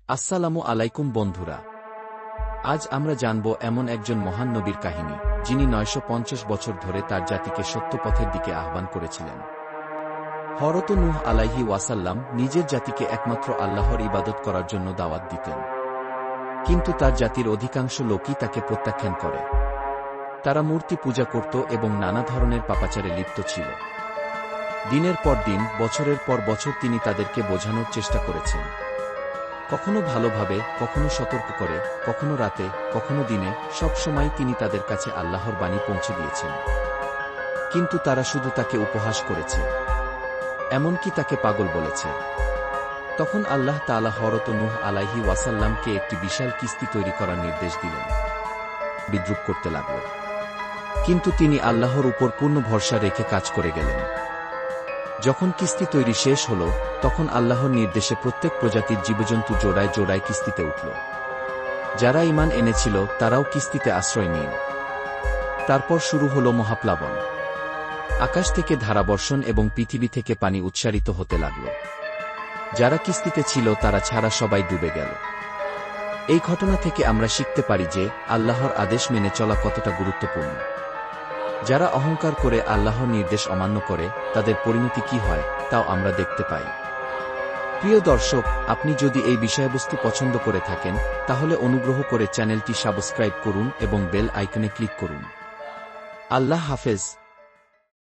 আসসালামু আলাইকুম বন্ধুরা, আজ আমরা জানব এমন একজন মহান নবীর কাহিনী, যিনি ৯৫০ বছর ধরে তার জাতিকে সত্য পথের দিকে আহ্বান করেছিলেন। হযরত নূহ আলাইহি ওয়াসাল্লাম নিজের জাতিকে একমাত্র আল্লাহর ইবাদত করার জন্য দাওয়াত দিতেন, কিন্তু তার জাতির অধিকাংশ লোকই তাকে প্রত্যাখ্যান করে। তারা মূর্তি পূজা করত এবং নানা ধরনের পাপাচারে লিপ্ত ছিল। দিনের পর দিন, বছরের পর বছর তিনি তাদেরকে বোঝানোর চেষ্টা করেছেন, কখনো ভালোভাবে, কখনো সতর্ক করে, কখনো রাতে, কখনো দিনে। সব সময় তিনি তাদের কাছে আল্লাহর বাণী পৌঁছে দিয়েছেন, কিন্তু তারা শুধু তাকে উপহাস করেছে, এমনকি তাকে পাগল বলেছে। তখন আল্লাহ তাআলা হযরত নূহ আলাইহি ওয়াসাল্লামকে একটি বিশাল কিস্তি তৈরি করার নির্দেশ দিলেন। বিদ্রূপ করতে লাগল, কিন্তু তিনি আল্লাহর উপর পূর্ণ ভরসা রেখে কাজ করে গেলেন। যখন কিস্তি তৈরি শেষ হল, তখন আল্লাহর নির্দেশে প্রত্যেক প্রজাতির জীবজন্তু জোড়ায় জোড়ায় কিস্তিতে উঠল। যারা ঈমান এনেছিল তারাও কিস্তিতে আশ্রয় নিল। তারপর শুরু হল মহাপ্লাবন। আকাশ থেকে ধারাবর্ষণ এবং পৃথিবী থেকে পানি উৎসারিত হতে লাগল। যারা কিস্তিতে ছিল তারা ছাড়া সবাই ডুবে গেল। এই ঘটনা থেকে আমরা শিখতে পারি যে আল্লাহর আদেশ মেনে চলা কতটা গুরুত্বপূর্ণ। যারা অহংকার করে আল্লাহর নির্দেশ অমান্য করে, তাদের পরিণতি কি হয় তাও আমরা দেখতে পাই। প্রিয় দর্শক, আপনি যদি এই বিষয়বস্তু পছন্দ করে থাকেন, তাহলে অনুগ্রহ করে চ্যানেলটি সাবস্ক্রাইব করুন এবং বেল আইকনে ক্লিক করুন। আল্লাহ হাফেজ।